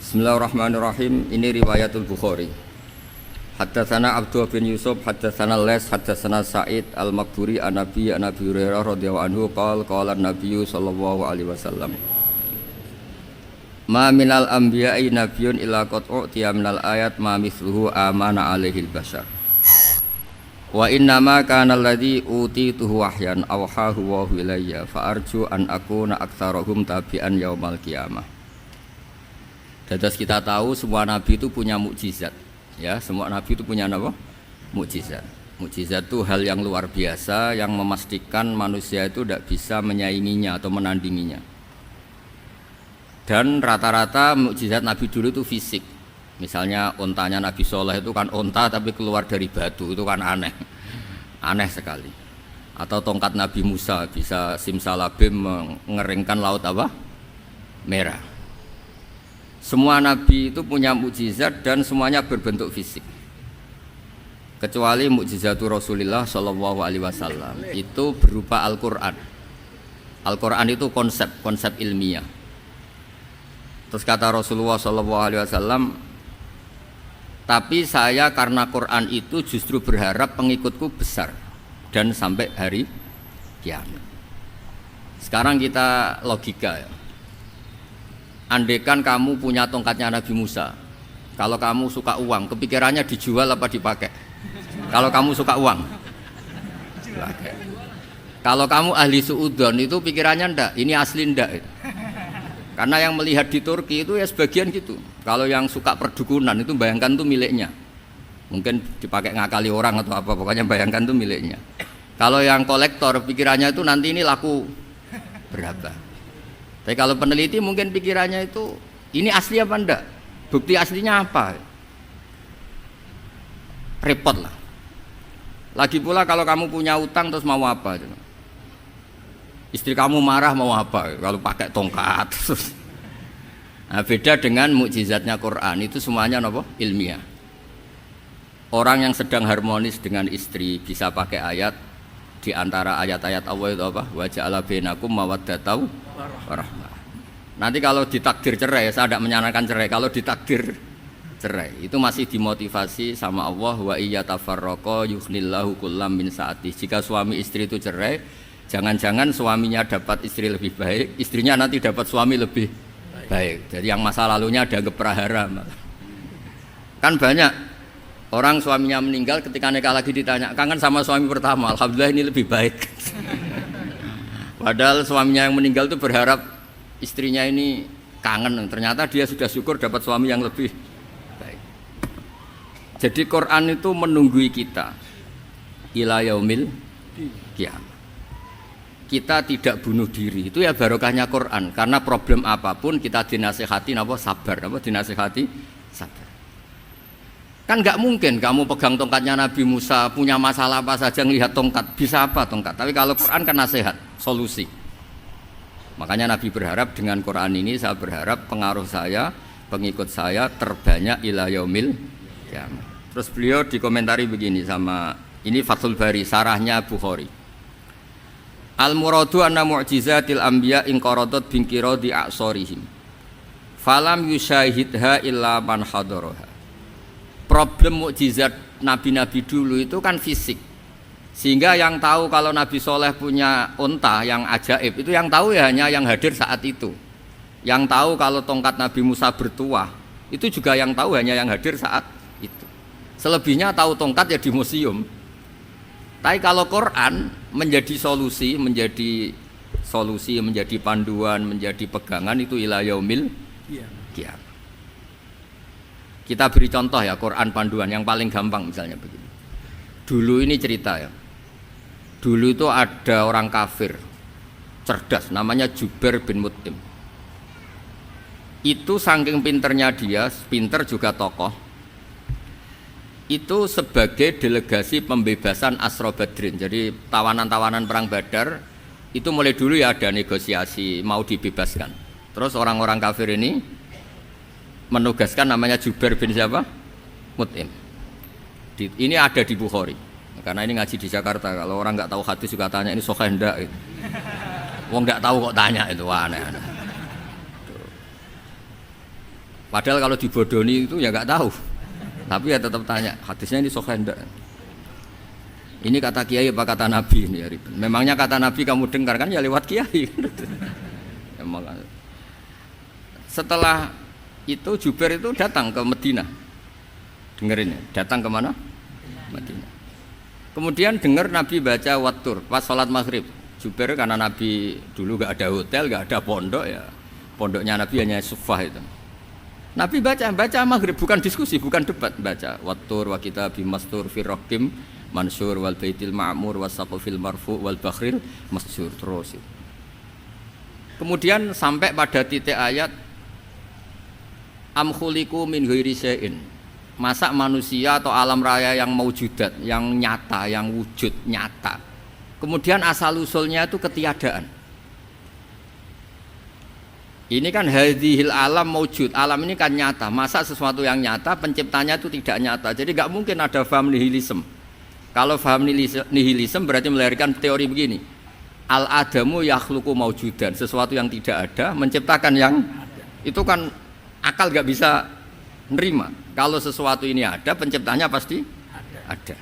Bismillahirrahmanirrahim. Ini riwayatul Bukhari. Haddatsana Abdullah bin Yusuf, haddatsana Les, haddatsana Sa'id al-Maqburi an Nabi Hurairah radhiyallahu anhu qala an-nabiy sallallahu alaihi wasallam. Ma minal anbiya'i nabiyyun illa qad u'tiya minal ayat ma mithluhu amana alaihi al-bashar. Wa inna ma kana alladhi utituhu wahyan awhahu wa ilayya fa arju an akuna aktsarahum tabi'an yaumal qiyamah. Dados kita tahu semua nabi itu punya mukjizat. Ya, semua nabi itu punya apa? Mukjizat. Mukjizat itu hal yang luar biasa yang memastikan manusia itu tidak bisa menyainginya atau menandinginya. Dan rata-rata mukjizat nabi dulu itu fisik. Misalnya ontanya Nabi Soleh itu kan onta tapi keluar dari batu, itu kan aneh. Aneh sekali. Atau tongkat Nabi Musa bisa simsalabim mengeringkan laut apa? Merah. Semua nabi itu punya mukjizat dan semuanya berbentuk fisik. Kecuali mukjizatul Rasulullah sallallahu alaihi wasallam itu berupa Al-Qur'an. Al-Qur'an itu konsep ilmiah. Terus kata Rasulullah sallallahu alaihi wasallam, tapi saya karena Quran itu justru berharap pengikutku besar dan sampai hari kiamat. Sekarang kita logika ya. Andaikan kamu punya tongkatnya Nabi Musa, kalau kamu suka uang, kepikirannya dijual apa dipakai? Kalau kamu suka uang, dipakai. Kalau kamu ahli suudon itu pikirannya ndak, ini asli ndak. Karena yang melihat di Turki itu ya sebagian gitu. Kalau yang suka perdukunan itu bayangkan tuh miliknya. Mungkin dipakai ngakali orang atau apa, pokoknya bayangkan tuh miliknya. Kalau yang kolektor pikirannya itu nanti ini laku berapa. Tapi kalau peneliti mungkin pikirannya itu ini asli apa enggak? Bukti aslinya apa? Repot lah. Lagi pula kalau kamu punya utang terus mau apa? Istri kamu marah mau apa? Kalau pakai tongkat. Nah, beda dengan mukjizatnya Quran itu semuanya apa? Ilmiah. Orang yang sedang harmonis dengan istri bisa pakai ayat di antara ayat-ayat Allah itu apa? Wa ja'ala bainakum mawaddatan warahmah. Nanti kalau ditakdir cerai, saya tidak menyarankan cerai. Kalau ditakdir cerai, itu masih dimotivasi sama Allah. Wa iyyatafarraqa yughnillahu kullam min sa'ati. Jika suami istri itu cerai, jangan-jangan suaminya dapat istri lebih baik, istrinya nanti dapat suami lebih baik. Jadi yang masa lalunya dianggap prahara. Kan banyak orang suaminya meninggal ketika nikah lagi ditanya, kangen sama suami pertama, alhamdulillah ini lebih baik. Padahal suaminya yang meninggal itu berharap istrinya ini kangen, ternyata dia sudah syukur dapat suami yang lebih baik. Jadi Quran itu menunggui kita ila yaumil qiyamah. Kita tidak bunuh diri, itu ya barokahnya Quran. Karena problem apapun kita dinasihati apa sabar, apa dinasihati sabar. Kan nggak mungkin kamu pegang tongkatnya Nabi Musa, punya masalah apa saja ngelihat tongkat, bisa apa tongkat. Tapi kalau Quran kan nasihat, solusi. Makanya Nabi berharap dengan Quran ini, saya berharap pengaruh saya, pengikut saya terbanyak ila yaumil qiyamah. Terus beliau dikomentari begini sama, ini Fathul Bari, sarahnya Bukhari. Al-muradu anna mu'jizatil anbiya inqaradat binqiradi a'sorihim. Falam yusyahidha illa man hadaraha. Problem mukjizat nabi-nabi dulu itu kan fisik. Sehingga yang tahu kalau Nabi Soleh punya unta yang ajaib itu yang tahu ya hanya yang hadir saat itu. Yang tahu kalau tongkat Nabi Musa bertuah itu juga yang tahu hanya yang hadir saat itu. Selebihnya tahu tongkat ya di museum. Tapi kalau Quran menjadi solusi, menjadi panduan, menjadi pegangan itu ila yaumil qiyamah. Kita beri contoh ya Quran panduan yang paling gampang misalnya begini. Dulu ini cerita ya. Dulu itu ada orang kafir cerdas namanya Jubair bin Mut'im. Itu saking pinternya dia, pinter juga tokoh. Itu sebagai delegasi pembebasan Asra Badrin. Jadi tawanan-tawanan perang Badar itu mulai dulu ya ada negosiasi mau dibebaskan. Terus orang-orang kafir ini menugaskan namanya Jubair bin siapa? Mut'im. Ini ada di Bukhari. Karena ini ngaji di Jakarta, kalau orang nggak tahu hadis juga tanya ini sahih ndak gitu. Wong nggak tahu kok tanya itu aneh. Padahal kalau dibodoni itu ya nggak tahu. Tapi ya tetap tanya, hadisnya ini sahih enggak? Ini kata kiai apa kata nabi ini ya ribet. Memangnya kata nabi kamu dengar kan ya lewat kiai. Emang. Setelah itu Jubair itu datang ke Madinah. Dengerin ya, datang ke mana? Madinah. Kemudian dengar Nabi baca Wattur pas sholat maghrib. Jubair karena Nabi dulu gak ada hotel, gak ada pondok ya. Pondoknya Nabi hanya sufah itu. Nabi baca maghrib, bukan diskusi, bukan debat, baca Wattur wa kitabim mastur fi raqim mansur wal baitil ma'mur was saqfil marfu wal bakhril masjur terus. Kemudian sampai pada titik ayat am khuliqu min ghairi syai'in. Masa manusia atau alam raya yang maujudat, yang nyata, yang wujud nyata. Kemudian asal usulnya itu ketiadaan. Ini kan hadhil alam maujud, alam ini kan nyata. Masa sesuatu yang nyata penciptanya itu tidak nyata. Jadi nggak mungkin ada faham nihilisme. Kalau faham nihilisme berarti melahirkan teori begini. Al adamu yakhluqu maujudan, sesuatu yang tidak ada menciptakan yang itu kan akal nggak bisa nerima. Kalau sesuatu ini ada, penciptanya pasti ada.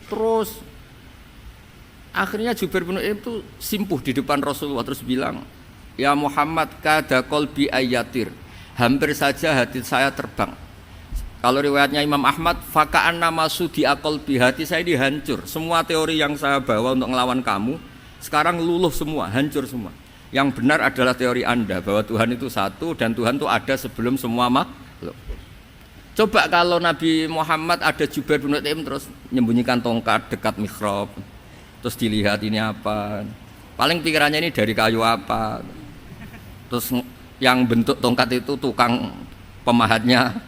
Terus akhirnya Jubair bin Mut'im itu simpuh di depan Rasulullah terus bilang, "Ya Muhammad, kada qalbi ayatir." Hampir saja hati saya terbang. Kalau riwayatnya Imam Ahmad, faka'anna masudi aqalbi, hati saya ini hancur. Semua teori yang saya bawa untuk melawan kamu sekarang luluh semua, hancur semua. Yang benar adalah teori Anda bahwa Tuhan itu satu dan Tuhan itu ada sebelum semua makhluk. Coba kalau Nabi Muhammad ada Jubair bin Mut'im terus menyembunyikan tongkat dekat mihrab, terus dilihat ini apa, paling pikirannya ini dari kayu apa, terus yang bentuk tongkat itu tukang pemahatnya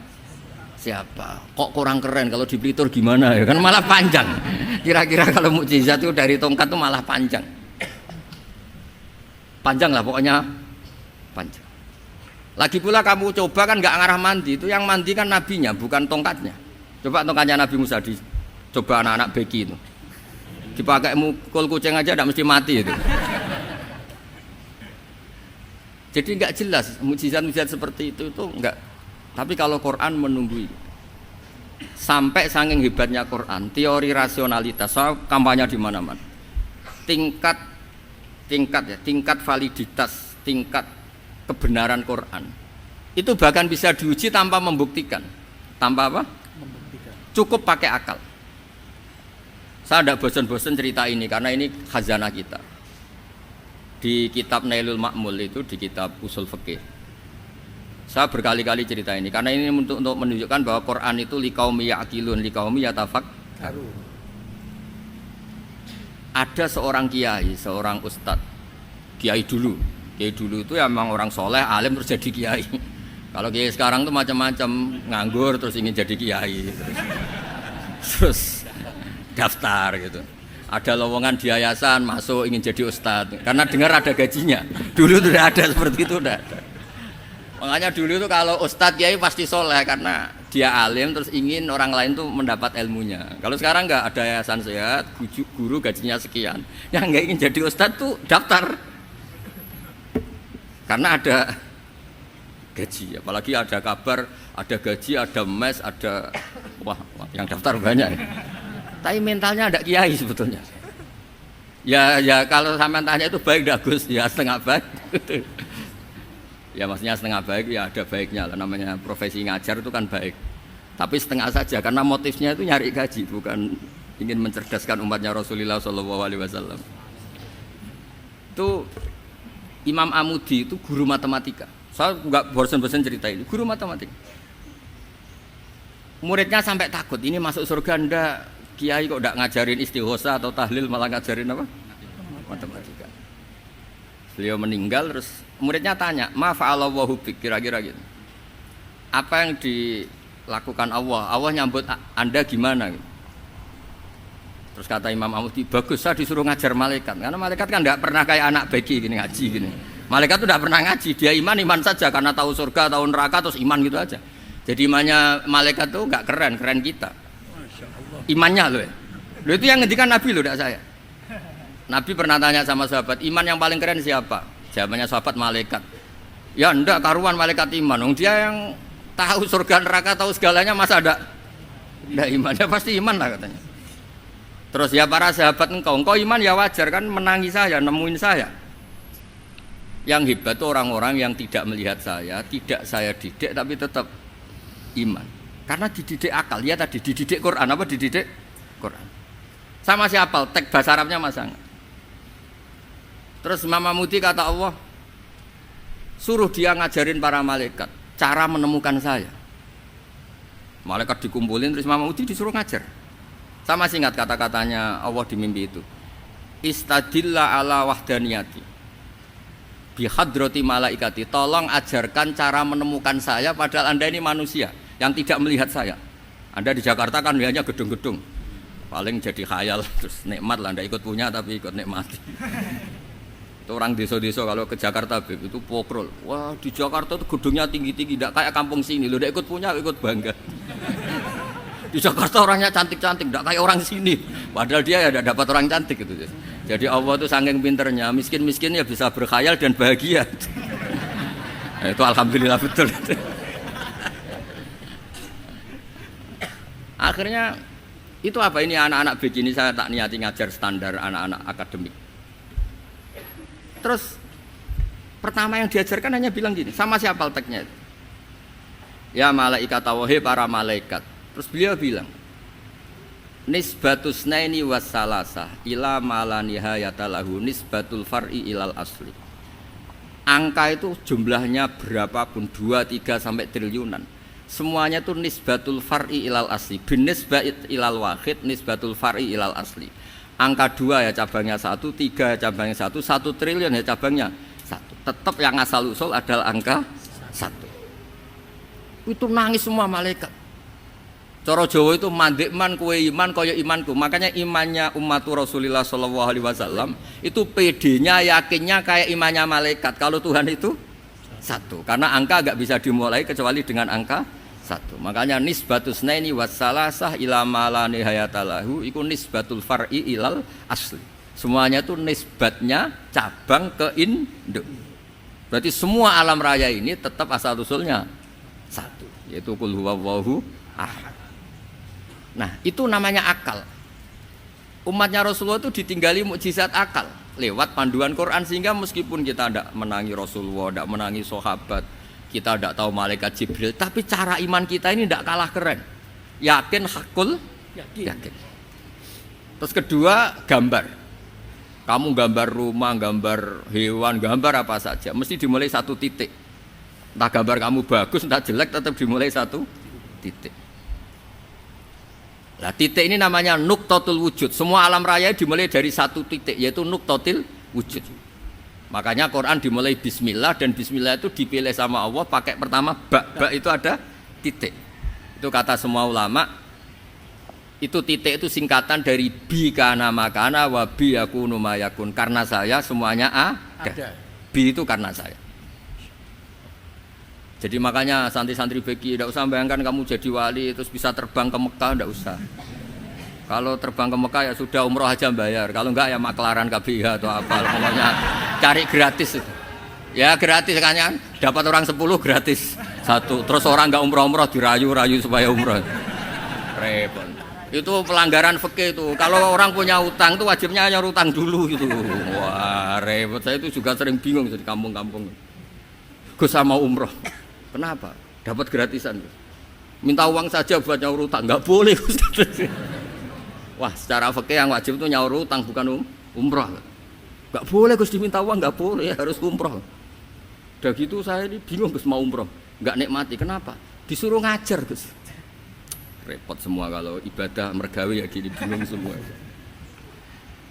siapa, kok kurang keren, kalau di Blitar gimana ya kan malah panjang. Kira-kira kalau mukjizat itu dari tongkat itu malah panjang lah pokoknya panjang. Lagi pula kamu coba kan nggak ngarah mandi, itu yang mandi kan nabinya bukan tongkatnya. Coba tongkatnya Nabi Musa coba anak-anak beki itu dipakai mukul kucing aja tidak mesti mati itu. Jadi nggak jelas mukjizat-mukjizat seperti itu nggak. Tapi kalau Quran menunggu sampai saking hebatnya Quran, teori rasionalitas, soal kampanye di mana-mana, tingkat validitas, tingkat kebenaran Quran itu bahkan bisa diuji tanpa membuktikan. Tanpa apa? Membuktikan. Cukup pakai akal. Saya tidak bosan-bosan cerita ini karena ini khazanah kita. Di kitab Nailul Ma'mul itu, di kitab Usul Fikih, saya berkali-kali cerita ini karena ini untuk menunjukkan bahwa Quran itu liqaumi ya'qilun, liqaumi yatafakkarun. Ada seorang kiai, seorang ustadz, kiai dulu itu ya memang orang soleh, alim terus jadi kiai. Kalau kiai sekarang tuh macam-macam, nganggur terus ingin jadi kiai, terus daftar gitu. Ada lowongan di yayasan masuk ingin jadi ustadz karena dengar ada gajinya. Dulu tuh udah ada seperti itu, udah ada. Makanya dulu tuh kalau ustadz kiai pasti soleh karena dia alim terus ingin orang lain tuh mendapat ilmunya. Kalau sekarang nggak ada yayasan sehat, guru gajinya sekian, yang nggak ingin jadi ustadz tuh daftar karena ada gaji. Apalagi ada kabar, ada gaji, ada mes, ada wah yang daftar banyak. Tapi mentalnya ada kiai sebetulnya. Ya kalau sampean tanya itu baik dah Gus, ya setengah baik. Ya maksudnya setengah baik ya ada baiknya lah, namanya profesi ngajar itu kan baik. Tapi setengah saja karena motifnya itu nyari gaji, bukan ingin mencerdaskan umatnya Rasulullah SAW. Itu Imam Amudi itu guru matematika. Saya nggak bosan-bosan cerita ini, guru matematika. Muridnya sampai takut, ini masuk surga ndak? Kiai kok ndak ngajarin istighosa atau tahlil, malah ngajarin apa? Matematika. Beliau meninggal terus muridnya tanya, "Ma fa'alallahu bik?" Kira-kira gitu. Apa yang dilakukan Allah? Allah nyambut Anda gimana gitu. Terus kata Imam Amudi, "Bagus, saya disuruh ngajar malaikat." Karena malaikat kan tidak pernah kayak anak beki gini ngaji gini. Malaikat itu tidak pernah ngaji, dia iman saja karena tahu surga, tahu neraka terus iman gitu aja. Jadi imannya malaikat tuh nggak keren kita. Imannya loh. Loh itu yang ngendikan Nabi loh, tidak saya. Nabi pernah tanya sama sahabat, iman yang paling keren siapa? Jawabannya sahabat malaikat. Ya ndak karuan malaikat iman. Dia yang tahu surga neraka, tahu segalanya, masa ndak iman? Ya pasti iman lah katanya. Terus ya para sahabat engkau iman ya wajar kan, menangi saya, nemuin saya. Yang hebat itu orang-orang yang tidak melihat saya, tidak saya didik tapi tetap iman. Karena dididik akal, ya tadi dididik Quran, apa dididik Quran. Sama siapa? Teks bahasa Arabnya masang. Terus Imam Mahmudi kata Allah, suruh dia ngajarin para malaikat cara menemukan saya. Malaikat dikumpulin, terus Imam Mahmudi disuruh ngajar. Sama singkat kata-katanya Allah di mimpi itu. Istadilla ala wahdaniyati bihadrati malaikati, tolong ajarkan cara menemukan saya padahal Anda ini manusia yang tidak melihat saya. Anda di Jakarta kan hanya gedung-gedung, paling jadi khayal, terus nikmat lah, Anda ikut punya tapi ikut nikmati. Itu orang desa-desa kalau ke Jakarta itu pokrol, wah di Jakarta itu gedungnya tinggi-tinggi, tidak kayak kampung sini, lo udah ikut punya, ikut bangga. Di Jakarta orangnya cantik-cantik, tidak kayak orang sini, padahal dia ya tidak dapat orang cantik gitu. Jadi Allah itu saking pinternya, miskin-miskin ya bisa berkhayal dan bahagia. Nah, itu alhamdulillah betul. Akhirnya itu apa ini anak-anak begini saya tak niati ngajar standar anak-anak akademik. Terus pertama yang diajarkan hanya bilang gini, sama siapa teksnya? Ya malaikat wahi para malaikat. Terus beliau bilang, nisbatus naini wassalasah ila mala nihayata lahu nisbatul far'i ilal asli. Angka itu jumlahnya berapapun 2, 3 sampai triliunan. Semuanya itu nisbatul far'i ilal asli. Binisbat ilal wahid nisbatul far'i ilal asli. Angka 2 ya cabangnya 1, 3 ya cabangnya 1, 1 triliun ya cabangnya 1. Tetap yang asal usul adalah angka 1. Itu nangis semua malaikat. Cara Jawa itu mandekman kue iman kaya imanku. Makanya imannya ummatu Rasulullah sallallahu alaihi wasallam itu PD-nya yakinnya kayak imannya malaikat. Kalau Tuhan itu 1. Karena angka enggak bisa dimulai kecuali dengan angka 1. Makanya nisbatus naini wassalasah ila ma la nihayata lahu iku nisbatul far'i ilal asli. Semuanya itu nisbatnya cabang ke induk. Berarti semua alam raya ini tetap asal usulnya 1, yaitu qul huwallahu ahad. Nah, itu namanya akal. Umatnya Rasulullah itu ditinggali mukjizat akal lewat panduan Quran, sehingga meskipun kita tidak menangi Rasulullah, tidak menangi sahabat, kita tidak tahu malaikat Jibril, tapi cara iman kita ini tidak kalah keren. Yakin hakul yakin. Terus kedua, gambar. Kamu gambar rumah, gambar hewan, gambar apa saja, mesti dimulai 1 titik. Entah gambar kamu bagus, entah jelek, tetap dimulai 1 titik. Nah, titik ini namanya nuqtatul wujud. Semua alam raya dimulai dari 1 titik, yaitu nuqtatil wujud. Makanya Quran dimulai bismillah, dan bismillah itu dipilih sama Allah pakai pertama ba itu ada titik. Itu kata semua ulama, itu titik itu singkatan dari bi kana makana wa bi yakunu mayakun. Karena saya semuanya ada. Bi itu karena saya. Jadi makanya santri-santri beki tidak usah bayangkan kamu jadi wali terus bisa terbang ke Mekah, tidak usah. Kalau terbang ke Mekah ya sudah umroh aja bayar. Kalau enggak ya maklaran KBH atau apa, pokoknya cari gratis itu. Ya gratis kan, dapat orang 10 gratis 1. Terus orang enggak umroh-umroh dirayu-rayu supaya umroh. Repot. Itu pelanggaran fikih itu. Kalau orang punya utang itu wajibnya nyaur utang dulu gitu. Wah, repot. Saya itu juga sering bingung di kampung-kampung. Gus sama umroh. Kenapa? Dapat gratisan. Minta uang saja buat nyaur utang, enggak boleh. Wah, secara fikih yang wajib itu nyaur utang bukan umroh. Enggak boleh Gus diminta uang, enggak boleh, harus umroh. Udah gitu saya ini bingung Gus mau umroh, enggak nikmati. Kenapa? Disuruh ngajar Gus. Repot semua kalau ibadah mergawe ya gini, bingung semua.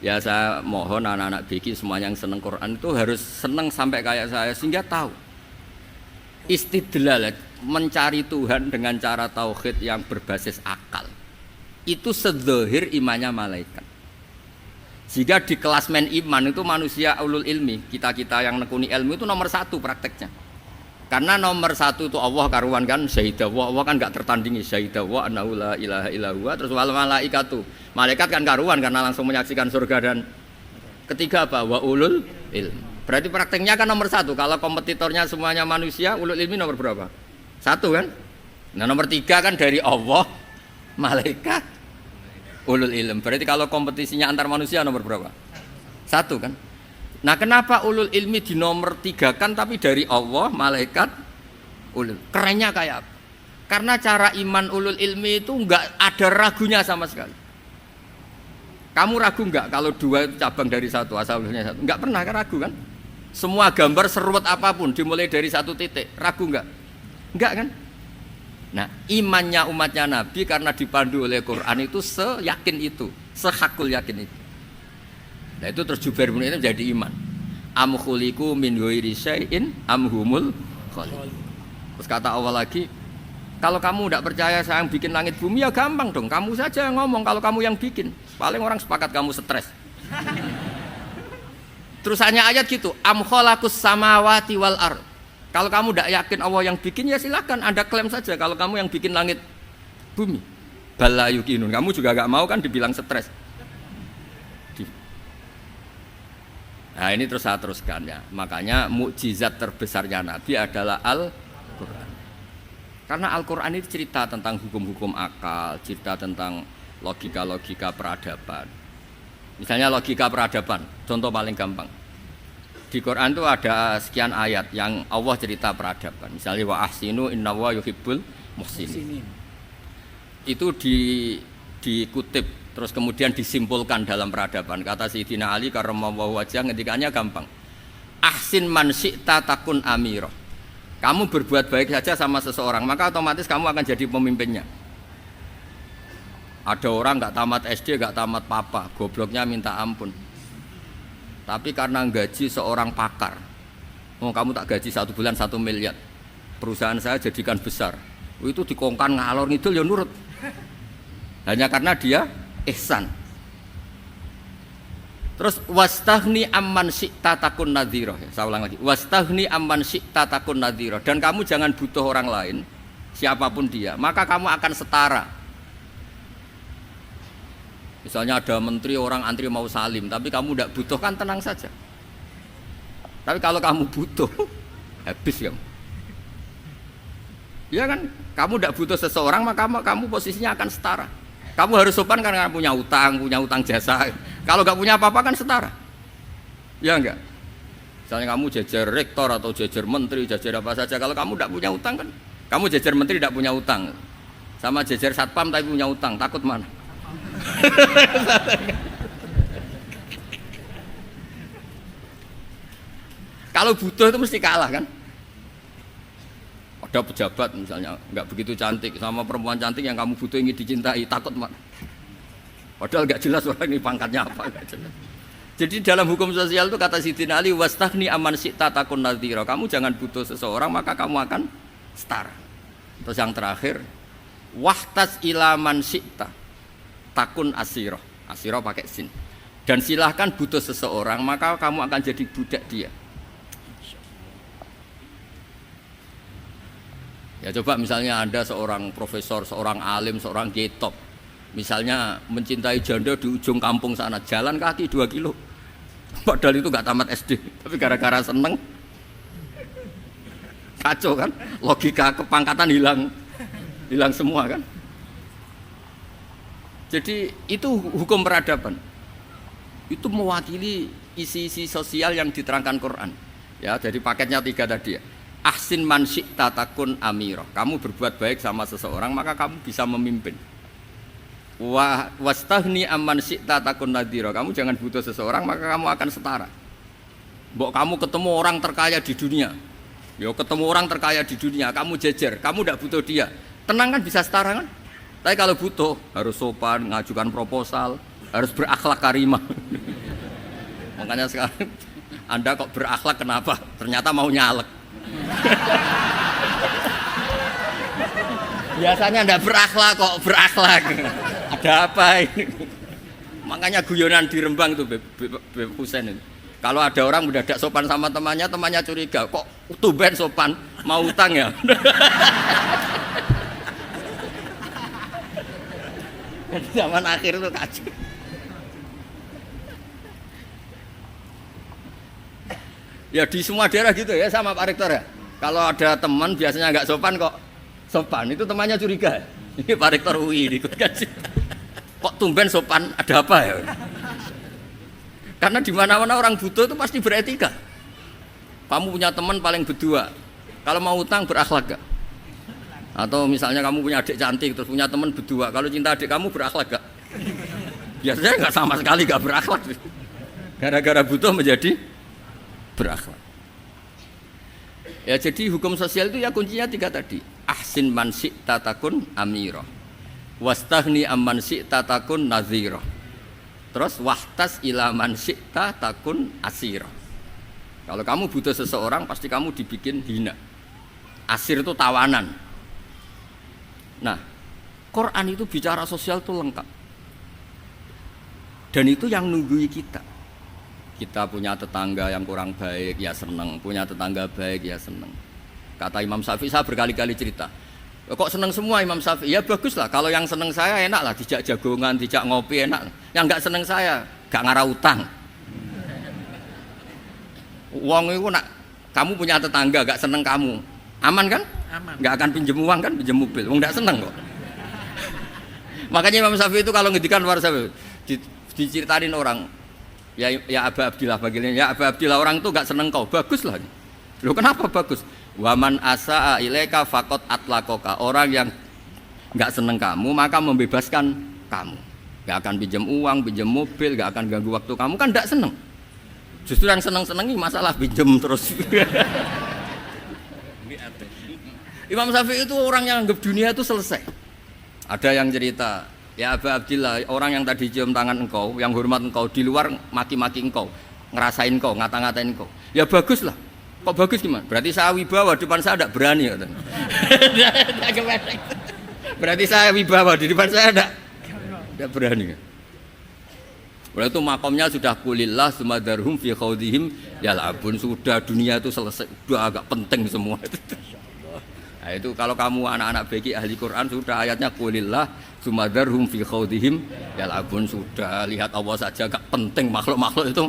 Ya saya mohon anak-anak BK semuanya yang seneng Quran itu harus seneng sampai kayak saya sehingga tahu istidlal, mencari Tuhan dengan cara tauhid yang berbasis akal itu sedzahir imannya malaikat. Jika di kelasmen iman itu manusia ulul ilmi, kita-kita yang nekuni ilmu itu nomor 1 prakteknya. Karena nomor 1 itu Allah karuan kan, syahidah Allah kan enggak tertandingi, syahidah wa annahu la ilaha illa huwa. Terus wal malaikatu, malaikat kan karuan karena langsung menyaksikan surga. Dan ketiga apa? Wa ulul ilmi. Berarti prakteknya kan nomor 1. Kalau kompetitornya semuanya manusia, ulul ilmi nomor berapa? 1 kan? Nah nomor 3 kan dari Allah, malaikat, ulul ilm. Berarti kalau kompetisinya antar manusia nomor berapa? 1 kan? Nah kenapa ulul ilmi di nomor 3 kan tapi dari Allah, malaikat, ulul? Kerennya kayak apa? Karena cara iman ulul ilmi itu enggak ada ragunya sama sekali. Kamu ragu enggak kalau 2 itu cabang dari 1, asal-usulnya 1? Enggak pernah kan ragu kan? Semua gambar seruat apapun dimulai dari 1 titik, ragu enggak? Enggak kan? Nah, imannya umatnya Nabi karena dipandu oleh Quran itu seyakin itu, sehakul yakin itu. Nah, itu terus Jubair bin Mut'im jadi iman. Am khuliqu min ghairi syai'in am humul khaliq. Terus kata Allah lagi, kalau kamu tidak percaya saya yang bikin langit bumi ya gampang dong, kamu saja yang ngomong kalau kamu yang bikin. Paling orang sepakat kamu stres. Terus hanya ayat gitu, am khalaqus samawati wal ard. Kalau kamu tidak yakin Allah yang bikin ya silakan Anda klaim saja kalau kamu yang bikin langit bumi. Bala yuqinun. Kamu juga gak mau kan dibilang stres. Nah ini terus saya teruskan ya. Makanya mukjizat terbesarnya Nabi adalah Al-Quran. Karena Al-Quran itu cerita tentang hukum-hukum akal, cerita tentang logika-logika peradaban. Misalnya logika peradaban, contoh paling gampang. Di Quran itu ada sekian ayat yang Allah cerita peradaban. Misalnya wa ahsinu innallaha yuhibbul muhsinin. Itu dikutip terus kemudian disimpulkan dalam peradaban. Kata Sayyidina Ali karramallahu wajhah ngendikannya gampang. Ahsin man syi'ta takun amirah. Kamu berbuat baik saja sama seseorang, maka otomatis kamu akan jadi pemimpinnya. Ada orang nggak tamat SD, nggak tamat papa, gobloknya minta ampun. Tapi karena gaji seorang pakar, oh kamu tak gaji 1 bulan 1 miliar, perusahaan saya jadikan besar. Itu dikongkan ngalor ngidul ya nurut. Hanya karena dia ihsan. Terus wastaghni amman syi'ta takun nadhira. Saya ulang lagi. Wastaghni amman syi'ta takun nadhira. Dan kamu jangan butuh orang lain, siapapun dia, maka kamu akan setara. Misalnya ada menteri orang antri mau salim, tapi kamu tidak butuh kan tenang saja. Tapi kalau kamu butuh, habis kamu. Ya kan, kamu tidak butuh seseorang maka kamu posisinya akan setara. Kamu harus sopan karena punya utang jasa. Kalau nggak punya apa-apa kan setara. Ya enggak. Misalnya kamu jajar rektor atau jajar menteri, jajar apa saja. Kalau kamu tidak punya utang kan, kamu jajar menteri tidak punya utang, sama jajar satpam tapi punya utang, takut mana? Kalau butuh itu mesti kalah kan? Ada pejabat misalnya nggak begitu cantik sama perempuan cantik yang kamu butuh ingin dicintai, takut mana? Padahal nggak jelas orang ini pangkatnya apa, nggak jelas. Jadi dalam hukum sosial itu kata Sayyidina Ali wastaghni amman syi'ta takun nadhira. Kamu jangan butuh seseorang maka kamu akan setara. Terus yang terakhir wahtas ila man syi'ta takun asirah. Asirah pakai sin. Dan silahkan butuh seseorang maka kamu akan jadi budak dia. Ya coba misalnya Anda seorang profesor, seorang alim, seorang getop, misalnya mencintai janda di ujung kampung sana, jalan kaki 2 kilo, padahal itu gak tamat SD, tapi gara-gara seneng, kacau kan, logika kepangkatan hilang semua kan. Jadi itu hukum peradaban, itu mewakili isi-isi sosial yang diterangkan Quran. Ya, dari paketnya 3 tadi ya. Ahsin man syi'ta takun amirah. Kamu berbuat baik sama seseorang maka kamu bisa memimpin. Wastaghni amman syi'ta takun nadhira. Kamu jangan butuh seseorang maka kamu akan setara. Mbok kamu ketemu orang terkaya di dunia. Ya ketemu orang terkaya di dunia, kamu jejer, kamu tidak butuh dia. Tenang kan bisa setara kan? Tapi kalau butuh harus sopan, ngajukan proposal, harus berakhlak karimah. Makanya sekarang Anda kok berakhlak kenapa? Ternyata mau nyalek. Biasanya ndak berakhlak kok berakhlak. Ada apa ini? Makanya guyonan di Rembang itu Beb Husain itu. Kalau ada orang mendadak sopan sama temannya, temannya curiga, kok tumben sopan, mau utang ya? Zaman akhir itu kacau. Ya di semua daerah gitu ya sama Pak Rektor ya. Kalau ada teman biasanya nggak sopan kok sopan, itu temannya curiga. Ini Pak Rektor UI ini kan. Kok tumben sopan, ada apa ya? Karena di mana-mana orang butuh itu pasti beretika. Kamu punya teman paling berdua, kalau mau utang berakhlak gak? Atau misalnya kamu punya adik cantik terus punya teman berdua, kalau cinta adik kamu berakhlak gak? Biasanya nggak sama sekali nggak berakhlak. Gara-gara butuh menjadi berakhlak. Ya jadi hukum sosial itu ya kuncinya 3 tadi. Ahsin man syi'ta takun amira. Wastaghni amman syi'ta takun nazira. Terus wahtas ila man syi'ta takun asira. Kalau kamu butuh seseorang pasti kamu dibikin hina. Asir itu tawanan. Nah, Quran itu bicara sosial itu lengkap. Dan itu yang nunggui kita. Kita punya tetangga yang kurang baik, ya seneng. Punya tetangga baik, ya seneng. Kata Imam Syafi'i, saya berkali-kali cerita. Kok seneng semua Imam Syafi'i? Ya bagus lah. Kalau yang seneng saya enak lah. Dijak jagongan, dijak ngopi enak. Yang nggak seneng saya, gak ngarah utang. Uang itu nak, kamu punya tetangga gak seneng kamu. Aman kan? Aman. Gak akan pinjem uang kan, pinjem mobil. Uang gak seneng kok. Makanya Imam Syafi'i itu kalau ngedikan luar Syafi'i, diceritain orang. Ya Aba Abdillah bagiannya, ya Aba Abdillah orang itu gak seneng kau, bagus lah. Loh kenapa bagus? Waman asa'a ilaika faqad atlaqaka. Orang yang gak seneng kamu maka membebaskan kamu. Gak akan pinjam uang, pinjam mobil, gak akan ganggu waktu kamu, kan gak seneng. Justru yang seneng-senengi masalah pinjam terus. Imam Syafi'i itu orang yang anggap dunia itu selesai. Ada yang cerita, ya Aba Abdillah, orang yang tadi cium tangan engkau, yang hormat engkau, di luar maki-maki engkau, ngerasain engkau, ngata-ngatain engkau. Ya bagus lah. Kok bagus gimana? Berarti saya wibawa, depan saya tidak berani. Berarti saya wibawa, di depan saya tidak berani. Berarti itu makomnya sudah kulillah sumadarhum fi khawdihim yal'abun. Sudah dunia itu selesai, sudah agak penting semua. Nah itu kalau kamu anak-anak bagi ahli Quran sudah ayatnya kulillah sumadarhum fi khawdihim yal'abun. Sudah lihat Allah saja agak penting, makhluk-makhluk itu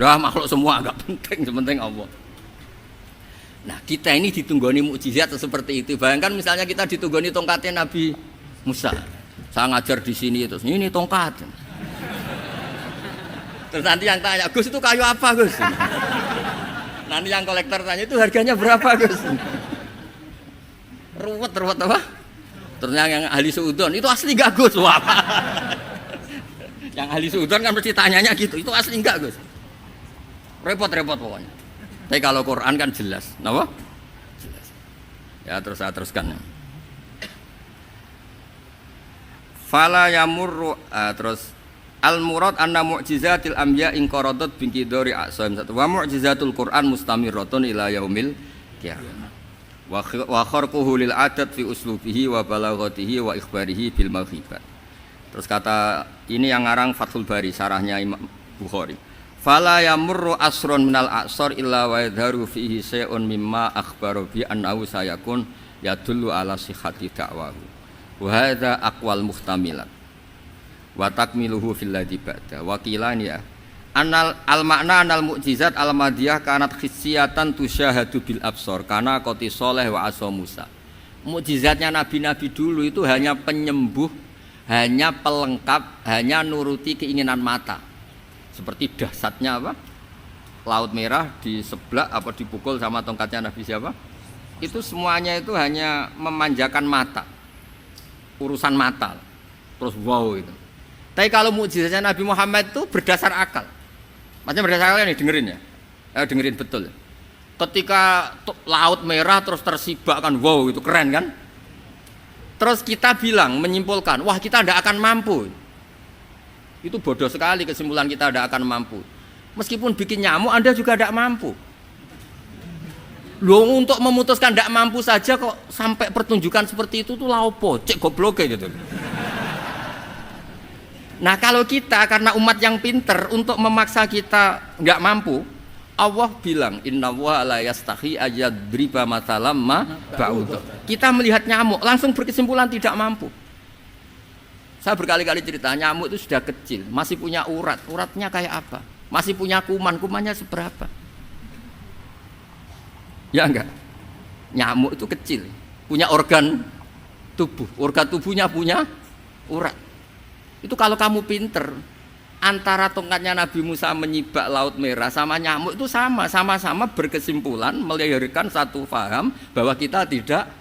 udah makhluk semua agak penting, sepenting Allah. Nah kita ini ditunggoni mukjizat seperti itu. Bayangkan misalnya kita ditunggoni tongkatnya Nabi Musa. Saya ngajar di sini terus ini tongkat. Terus nanti yang tanya, Gus itu kayu apa Gus? Nanti yang kolektor tanya itu harganya berapa Gus? Ruwet apa? Terus yang ahli suudon itu asli enggak Gus? Wah. Yang ahli suudon kan mesti tanyanya gitu, itu asli enggak Gus? Repot-repot pokoknya. Tapi kalau Quran kan jelas, kenapa? Jelas. Ya terus saya teruskan. Fala yamurru terus al murad anna mu'jizatil anbiya in qaradat binqidari aqsam satu wa mu'jizatul Quran mustamiratun ila yaumil qiyamah. Wa kharquhu lil adat fi uslubihi wa balaghatihi wa ikhbarihi bil maghibat. Terus kata ini yang ngarang Fathul Bari sarahnya Imam Bukhari. Fala yamurru asrun minal aqsar illa wa yadharu fihi shay'un mimma akhbaru bi annahu sayakun yadullu ala sihhati da'wahu. Wa hadza aqwal muhtamilat. Wa takmiluhu fil ladzi ba'da. Wa qilani ya. Anal al makna anal mukjizat al madiyah kanat khissiyatan tusyahadu bil absar kana qati sholeh wa asa Musa. Mukjizatnya nabi-nabi dulu itu hanya penyembuh, hanya pelengkap, hanya nuruti keinginan mata. Seperti dahsyatnya apa? Laut Merah di sebelah apa dipukul sama tongkatnya Nabi siapa? Itu semuanya itu hanya memanjakan mata. Urusan mata. Terus wow itu. Tapi kalau mukjizatnya Nabi Muhammad itu berdasar akal. Maksudnya berdasar akal nih dengerin ya. Dengerin betul. Ketika Laut Merah terus tersibak kan wow itu keren kan? Terus kita bilang menyimpulkan, wah kita tidak akan mampu. Itu bodoh sekali kesimpulan kita tidak akan mampu. Meskipun bikin nyamuk Anda juga tidak mampu. Loh untuk memutuskan tidak mampu saja kok sampai pertunjukan seperti itu tuh laopo, cek goblok gitu. Nah kalau kita karena umat yang pinter untuk memaksa kita nggak mampu, Allah bilang innallaha la yastahi ayadriba mathalam ma ba'ud. Kita melihat nyamuk langsung berkesimpulan tidak mampu. Saya berkali-kali cerita nyamuk itu sudah kecil, masih punya urat. Uratnya kayak apa? Masih punya kuman, kumannya seberapa? Ya enggak? Nyamuk itu kecil, punya organ tubuh. Organ tubuhnya punya urat. Itu kalau kamu pinter, antara tongkatnya Nabi Musa menyibak Laut Merah sama nyamuk itu sama-sama berkesimpulan melahirkan satu faham bahwa kita tidak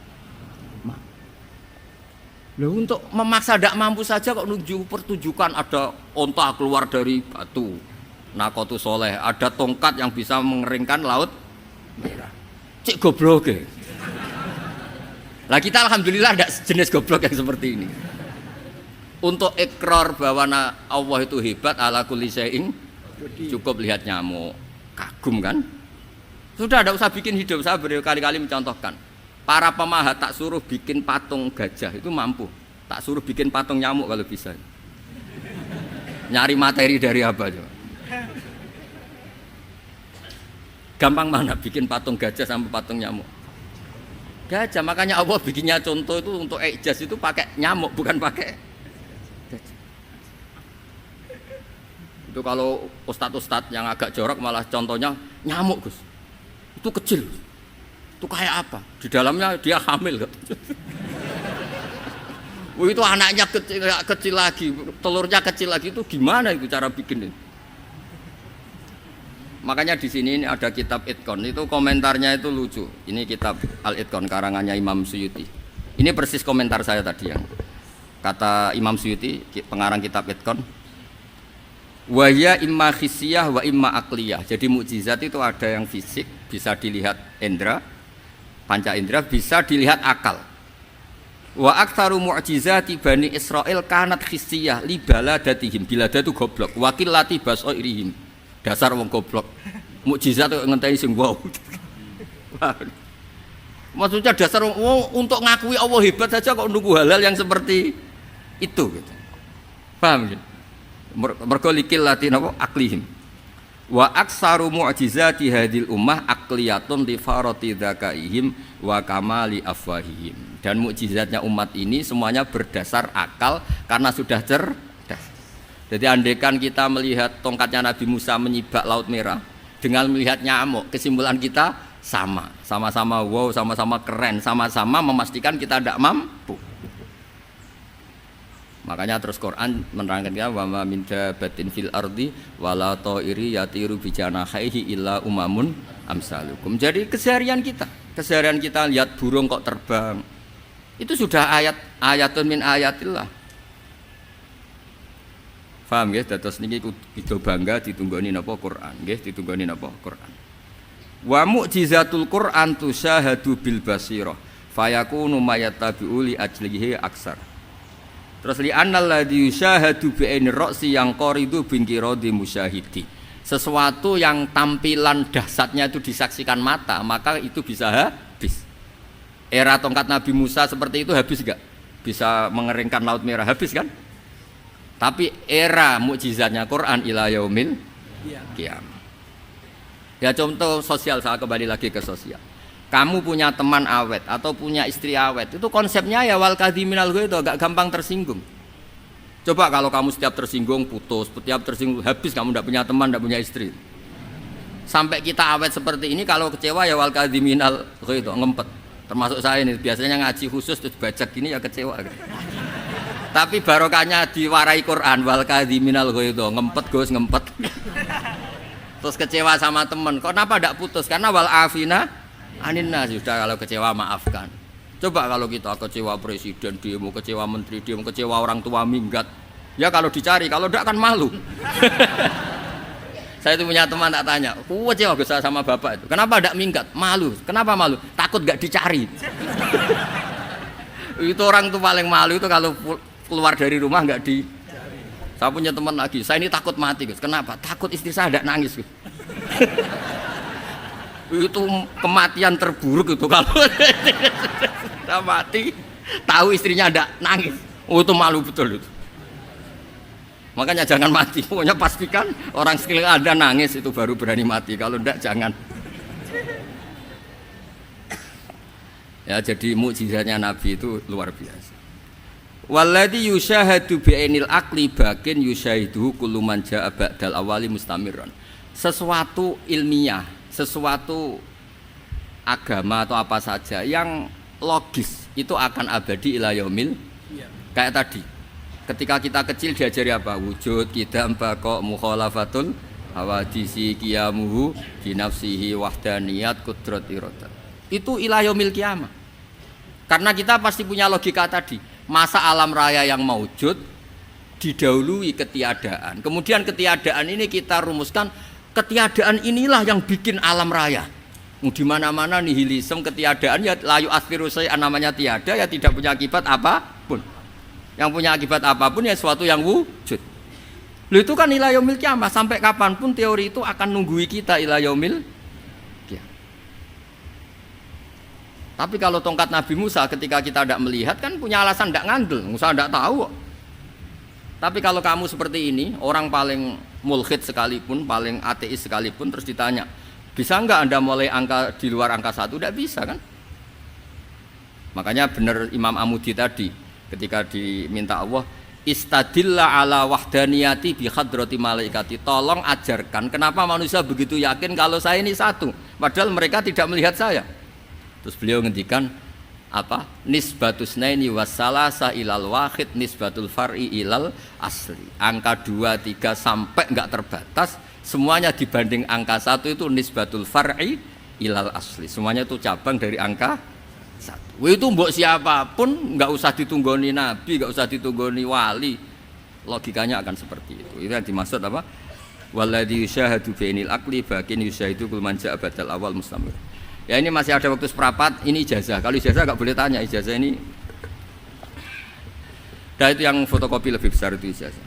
loh, untuk memaksa tidak mampu saja kok nunjuk pertunjukan ada onta keluar dari batu Nakotu Soleh, ada tongkat yang bisa mengeringkan Laut Merah. Cik goblok ya. Lah kita alhamdulillah ada jenis goblok yang seperti ini. Untuk ikrar bahwa Allah itu hebat ala kulli syai'in, cukup lihat nyamuk, kagum kan? Sudah tidak usah bikin hidup. Saya berkali-kali mencontohkan. Para pemahat tak suruh bikin patung gajah itu mampu. Tak suruh bikin patung nyamuk kalau bisa. Nyari materi dari apa coba? Gampang mana bikin patung gajah sampai patung nyamuk? Gajah, makanya Allah bikinnya contoh itu untuk ijaz itu pakai nyamuk bukan pakai gajah. Itu kalau ustadz-ustadz yang agak jorok malah contohnya nyamuk Gus. Itu kecil. Itu kayak apa? Di dalamnya dia hamil. Itu anaknya kecil lagi, telurnya kecil lagi, itu gimana itu cara bikin ini? Makanya di sini ada kitab Itqan, itu komentarnya itu lucu. Ini kitab Al-Itqan karangannya Imam Suyuti. Ini persis komentar saya tadi yang kata Imam Suyuti, pengarang kitab Itqan. Wa ya imma khissiyah wa imma aqliyah. Jadi mukjizat itu ada yang fisik, bisa dilihat indra, panca indra, bisa dilihat akal. Wa aktsaru mu'jizati Bani Israil kanat khissiyah li baladatihim. Bilada itu goblok, wa qillati basairihim. Dasar wong goblok. Mukjizat kok ngenteni sing wow. Maksudnya dasar untuk ngakui Allah hebat saja kok nunggu hal-hal yang seperti itu gitu. Paham gitu? Mergo likil latin apa aklihim. Wa aksaru mu'jizati hadil ummah aqliyatun li farati dzakaihim wa kamali afwahihim. Dan mukjizatnya umat ini semuanya berdasar akal karena sudah cerdas. Jadi andaikan kita melihat tongkatnya Nabi Musa menyibak Laut Merah dengan melihat nyamuk, kesimpulan kita sama-sama wow, sama-sama keren, sama-sama memastikan kita tidak mampu. Makanya terus Quran menerangkan kita wa ma min dabatin fil ardi wala ta'iri yatiru bi janahihi illa umamun amsalukum. Jadi keseharian kita lihat burung kok terbang. Itu sudah ayatun min ayatillah. Paham nggih? Dados niki kudu bangga ditunggoni napa Quran, nggih, ditunggoni napa Quran. Wa mu'jizatul Quran tusyahadu bil basirah fayakunu mayatabi'u li ajlihi aksar. Terus li annal ladzi yusyahadu bi ainir ra'si yang qaridu bin qiradi musyahidi. Sesuatu yang tampilan dahsyatnya itu disaksikan mata, maka itu bisa habis. Era tongkat Nabi Musa seperti itu habis enggak? Bisa mengeringkan Laut Merah, habis kan? Tapi era mukjizatnya Quran ila yaumil qiyamah. Ya contoh sosial, saya kembali lagi ke sosial. Kamu punya teman awet atau punya istri awet, itu konsepnya ya wal kadhiminal ghaidh, agak gampang tersinggung. Coba kalau kamu setiap tersinggung putus, setiap tersinggung habis, kamu tidak punya teman, tidak punya istri. Sampai kita awet seperti ini, kalau kecewa ya wal kadhiminal ghaidh, ngempet. Termasuk saya ini biasanya ngaji khusus terus baca gini ya kecewa. Tapi barokahnya diwarai Quran wal kadhiminal ghaidh, ngempet Gus, ngempet. Terus kecewa sama teman, kenapa tidak putus? Karena wal afina aninna, sudah kalau kecewa maafkan. Coba kalau kita kecewa presiden demo, kecewa menteri demo, kecewa orang tua minggat, ya kalau dicari, kalau tidak kan malu. Saya itu punya teman tak tanya, kecewa Gus sama bapak itu, kenapa tidak minggat? Malu. Kenapa malu? Takut gak dicari. Itu orang tuh paling malu itu kalau keluar dari rumah nggak di. Saya punya teman lagi, saya ini takut mati Gus. Kenapa? Takut istri saya tidak nangis Gus. Itu kematian terburuk itu kalau sudah mati, tahu istrinya tidak nangis. Oh itu malu betul itu. Makanya jangan mati. Pokoknya pastikan orang sekeliling Anda nangis itu baru berani mati. Kalau tidak jangan. Ya jadi mukjizatnya Nabi itu luar biasa. Walladzi yusyahadu bi'ainil aqli bakin yusyahiduhu kullu man jaa ba'dal awali mustamirran. Sesuatu ilmiah, sesuatu agama atau apa saja yang logis itu akan abadi ila yaumil. Kayak tadi. Ketika kita kecil diajari apa? Wujud, qidam, baqa, mukhalafatul hawadisi, qiyamuhu binafsihi wahdaniyat qudrat iradah. Itu ila yaumil qiyamah. Karena kita pasti punya logika tadi. Masa alam raya yang maujud didahului ketiadaan. Kemudian ketiadaan ini kita rumuskan, ketiadaan inilah yang bikin alam raya. Di mana-mana nihilisme, ketiadaan ya layu asfiru say'an, namanya tiada ya tidak punya akibat apapun. Yang punya akibat apapun ya sesuatu yang wujud. Itu kan ila yaumil qiyamah, sampai kapanpun teori itu akan nunggui kita ila yaumil qiyamah. Tapi kalau tongkat Nabi Musa ketika kita tidak melihat kan punya alasan tidak ngandel, Musa tidak tahu. Tapi kalau kamu seperti ini, orang paling mulhid sekalipun, paling ateis sekalipun, terus ditanya, bisa enggak Anda mulai angka di luar angka 1? Tidak bisa kan? Makanya benar Imam Amudi tadi ketika diminta Allah, istadilla ala wahdaniyati bi hadrati malaikati, tolong ajarkan kenapa manusia begitu yakin kalau saya ini satu, padahal mereka tidak melihat saya. Terus beliau ngendikan apa? Nisbatus naini wassalasa ilal wahid nisbatul far'i ilal asli. Angka 2, 3 sampai enggak terbatas, semuanya dibanding angka 1 itu nisbatul far'i ilal asli. Semuanya itu cabang dari angka 1. Itu mbok siapapun enggak usah ditunggoni nabi, enggak usah ditunggoni wali. Logikanya akan seperti itu. Itu yang dimaksud apa? Walladzi yusyahadu bainil aqli bakin yusyahidu kul man ja'a badal awal mustamir. Ya ini masih ada waktu seperempat, ini ijazah. Kalau ijazah nggak boleh tanya, ijazah ini. Dan itu yang fotokopi lebih besar itu ijazah.